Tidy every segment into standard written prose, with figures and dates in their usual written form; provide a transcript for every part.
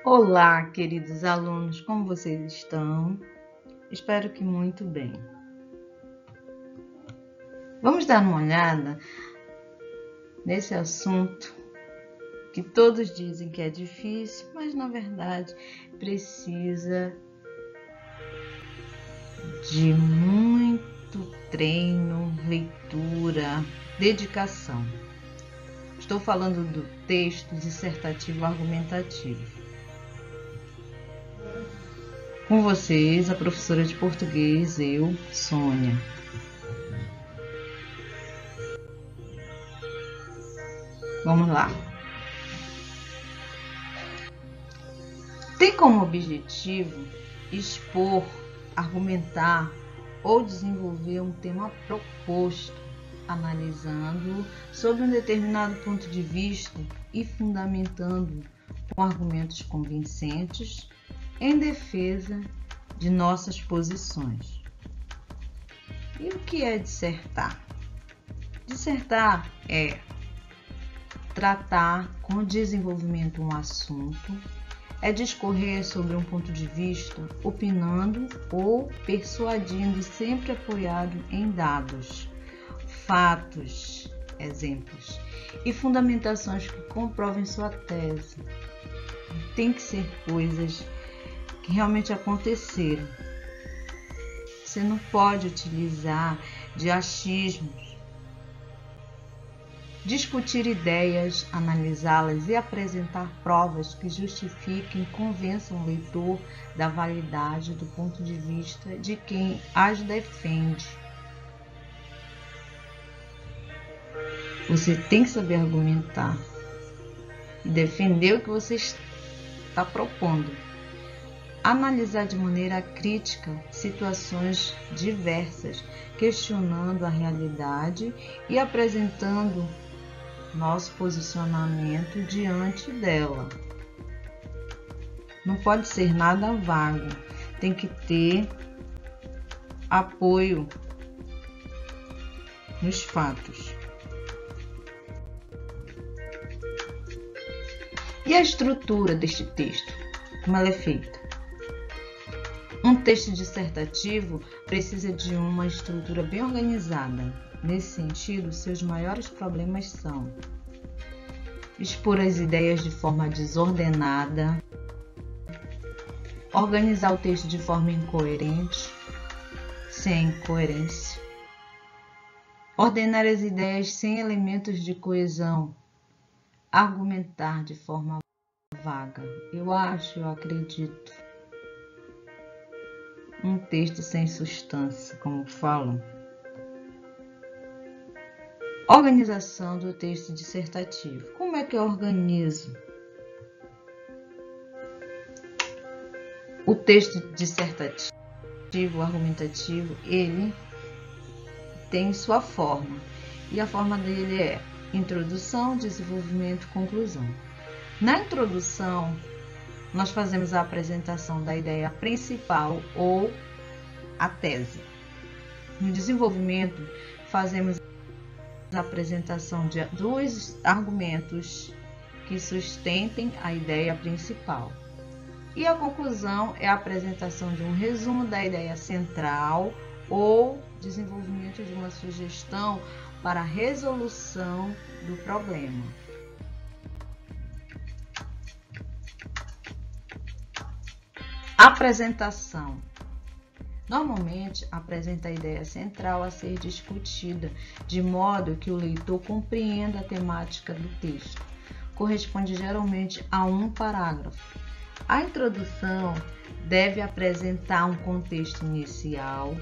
Olá, queridos alunos, como vocês estão? Espero que muito bem. Vamos dar uma olhada nesse assunto que todos dizem que é difícil, mas na verdade precisa de muito treino, leitura, dedicação. Estou falando do texto dissertativo argumentativo. Com vocês, a professora de português, eu, Sônia. Vamos lá. Tem como objetivo expor, argumentar ou desenvolver um tema proposto, analisando sob um determinado ponto de vista e fundamentando com argumentos convincentes em defesa de nossas posições. E o que é dissertar? Dissertar é tratar com desenvolvimento um assunto, é discorrer sobre um ponto de vista, opinando ou persuadindo, sempre apoiado em dados, fatos, exemplos e fundamentações que comprovem sua tese. Tem que ser coisas que realmente aconteceram. Você não pode utilizar de achismos. Discutir ideias, analisá-las e apresentar provas que justifiquem e convençam o leitor da validade do ponto de vista de quem as defende. Você tem que saber argumentar e defender o que você está propondo. Analisar de maneira crítica situações diversas, questionando a realidade e apresentando nosso posicionamento diante dela. Não pode ser nada vago, tem que ter apoio nos fatos. E a estrutura deste texto? Como ela é feita? Um texto dissertativo precisa de uma estrutura bem organizada. Nesse sentido, seus maiores problemas são expor as ideias de forma desordenada, organizar o texto de forma incoerente, sem coerência, ordenar as ideias sem elementos de coesão, argumentar de forma vaga. Eu acredito. Um texto sem substância, como falam. Organização do texto dissertativo. Como é que eu organizo? O texto dissertativo, argumentativo, ele tem sua forma. E a forma dele é introdução, desenvolvimento, conclusão. Na introdução, nós fazemos a apresentação da ideia principal ou a tese. No desenvolvimento, fazemos a apresentação de dois argumentos que sustentem a ideia principal. E a conclusão é a apresentação de um resumo da ideia central ou desenvolvimento de uma sugestão para a resolução do problema. Apresentação. Normalmente, apresenta a ideia central a ser discutida, de modo que o leitor compreenda a temática do texto. Corresponde geralmente a um parágrafo. A introdução deve apresentar um contexto inicial,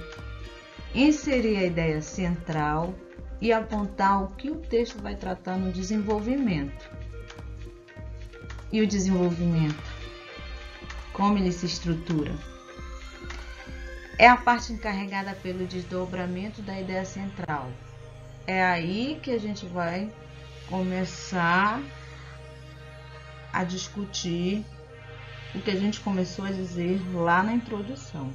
inserir a ideia central e apontar o que o texto vai tratar no desenvolvimento. E o desenvolvimento? Como ele se estrutura? É a parte encarregada pelo desdobramento da ideia central. É aí que a gente vai começar a discutir o que a gente começou a dizer lá na introdução.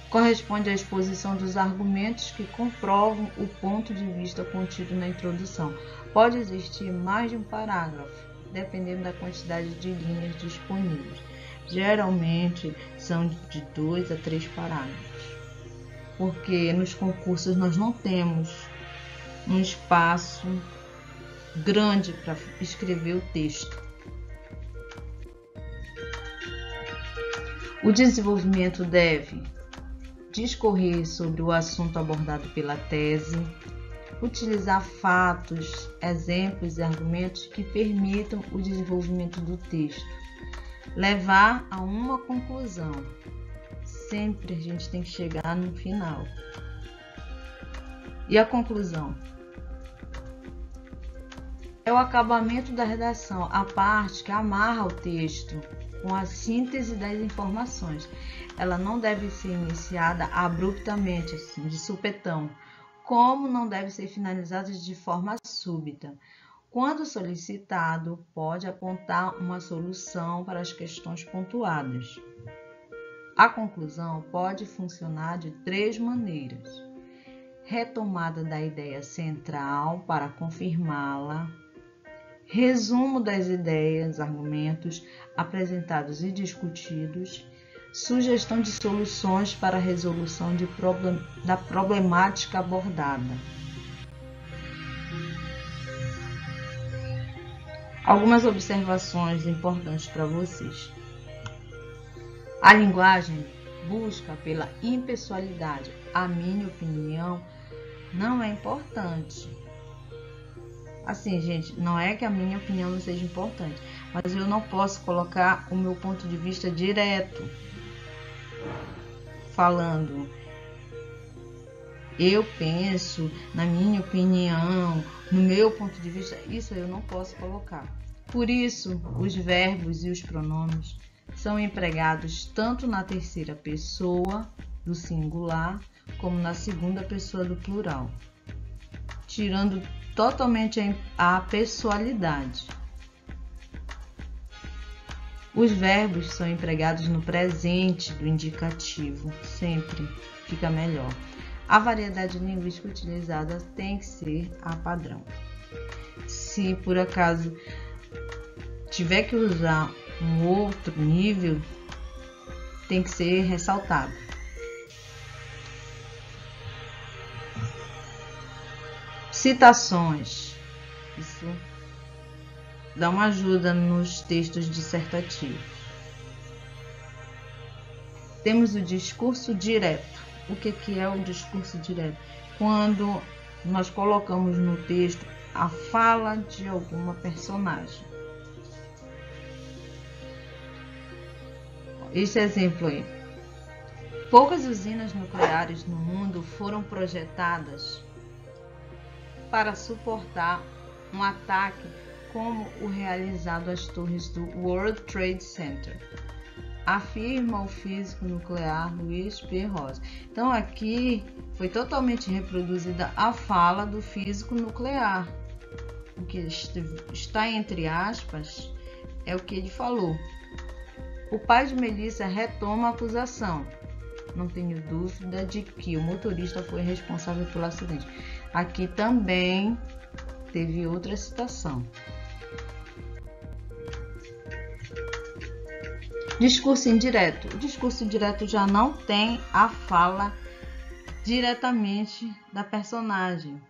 Corresponde à exposição dos argumentos que comprovam o ponto de vista contido na introdução. Pode existir mais de um parágrafo, dependendo da quantidade de linhas disponíveis. Geralmente são de 2 a 3 parágrafos, porque nos concursos nós não temos um espaço grande para escrever o texto. O desenvolvimento deve discorrer sobre o assunto abordado pela tese, utilizar fatos, exemplos e argumentos que permitam o desenvolvimento do texto, levar a uma conclusão. Sempre a gente tem que chegar no final. E a conclusão? É o acabamento da redação, a parte que amarra o texto com a síntese das informações. Ela não deve ser iniciada abruptamente, assim, de supetão, como não deve ser finalizada de forma súbita. Quando solicitado, pode apontar uma solução para as questões pontuadas. A conclusão pode funcionar de 3 maneiras: retomada da ideia central para confirmá-la, resumo das ideias, argumentos apresentados e discutidos, sugestão de soluções para a resolução da problemática abordada. Algumas observações importantes para vocês. A linguagem busca pela impessoalidade. A minha opinião não é importante. Assim, gente, não é que a minha opinião não seja importante, mas eu não posso colocar o meu ponto de vista direto, falando, eu penso, na minha opinião, no meu ponto de vista, isso eu não posso colocar. Por isso, os verbos e os pronomes são empregados tanto na terceira pessoa do singular como na segunda pessoa do plural, tirando totalmente a pessoalidade. Os verbos são empregados no presente do indicativo, sempre fica melhor. A variedade linguística utilizada tem que ser a padrão. Se por acaso tiver que usar um outro nível, tem que ser ressaltado. Citações. Isso dá uma ajuda nos textos dissertativos. Temos o discurso direto. O que é o discurso direto? Quando nós colocamos no texto a fala de alguma personagem. Este exemplo aí. Poucas usinas nucleares no mundo foram projetadas para suportar um ataque como o realizado às torres do World Trade Center, afirma o físico nuclear Luiz P. Rosa. Então aqui foi totalmente reproduzida a fala do físico nuclear. O que está entre aspas é o que ele falou. O pai de Melissa retoma a acusação. Não tenho dúvida de que o motorista foi responsável pelo acidente. Aqui também teve outra citação. Discurso indireto. O discurso indireto já não tem a fala diretamente da personagem.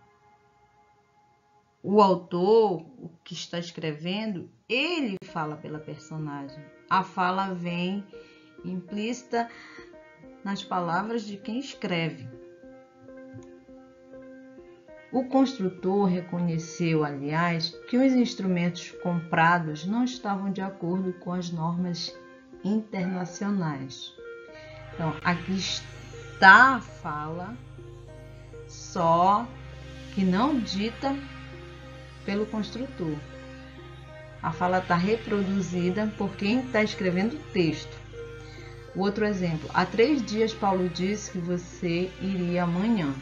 O autor, o que está escrevendo, ele fala pela personagem. A fala vem implícita nas palavras de quem escreve. O construtor reconheceu, aliás, que os instrumentos comprados não estavam de acordo com as normas internacionais. Então, aqui está a fala, só que não dita pelo construtor. A fala está reproduzida por quem está escrevendo o texto. O outro exemplo. Há 3 dias Paulo disse que você iria amanhã.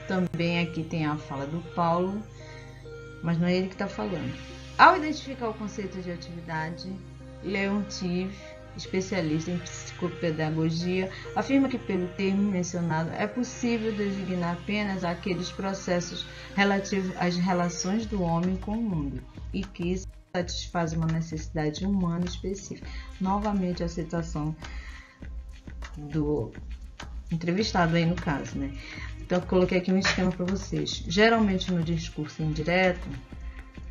Também aqui tem a fala do Paulo, mas não é ele que está falando. Ao identificar o conceito de atividade, Leontief especialista em psicopedagogia, afirma que pelo termo mencionado é possível designar apenas aqueles processos relativos às relações do homem com o mundo e que satisfazem uma necessidade humana específica. Novamente a citação do entrevistado aí no caso, né? Então eu coloquei aqui um esquema para vocês. Geralmente no discurso indireto,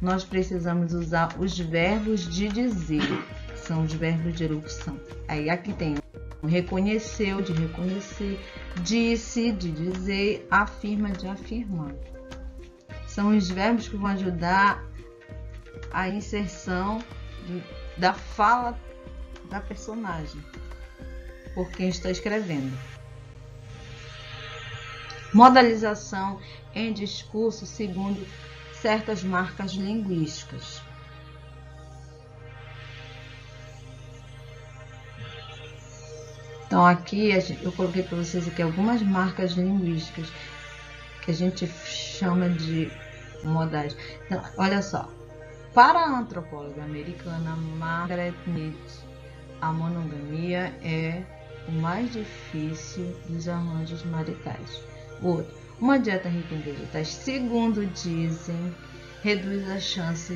nós precisamos usar os verbos de dizer, são os verbos de elocução. Aí aqui tem o reconheceu, de reconhecer, disse, de dizer, afirma, de afirmar. São os verbos que vão ajudar a inserção da fala da personagem, por quem está escrevendo. Modalização em discurso segundo certas marcas linguísticas. Então aqui eu coloquei para vocês aqui algumas marcas linguísticas que a gente chama de modais. Então, olha só, para a antropóloga americana Margaret Mead, a monogamia é o mais difícil dos arranjos maritais. Outro, uma dieta rica em vegetais, segundo dizem, reduz a chance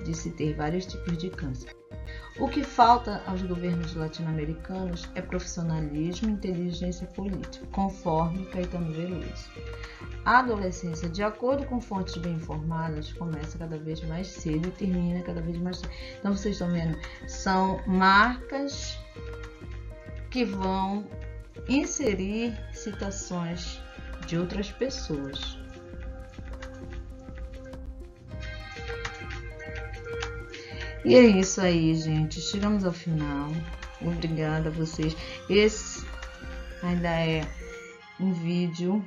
de se ter vários tipos de câncer. O que falta aos governos latino-americanos é profissionalismo e inteligência política, conforme Caetano Veloso. A adolescência, de acordo com fontes bem informadas, começa cada vez mais cedo e termina cada vez mais cedo. Então vocês estão vendo, são marcas que vão inserir citações de outras pessoas. E é isso aí, gente. Chegamos ao final. Obrigada a vocês. Esse ainda é um vídeo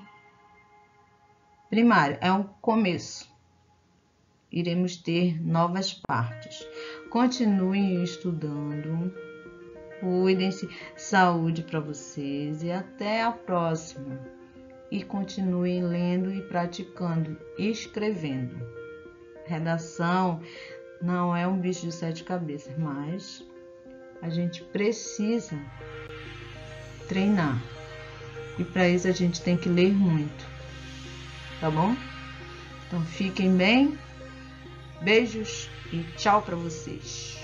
primário, é um começo. Iremos ter novas partes. Continuem estudando. Cuidem-se. Saúde para vocês e até a próxima. E continuem lendo e praticando, escrevendo. Redação não é um bicho de 7 cabeças, mas a gente precisa treinar. E para isso a gente tem que ler muito. Tá bom? Então fiquem bem. Beijos e tchau para vocês.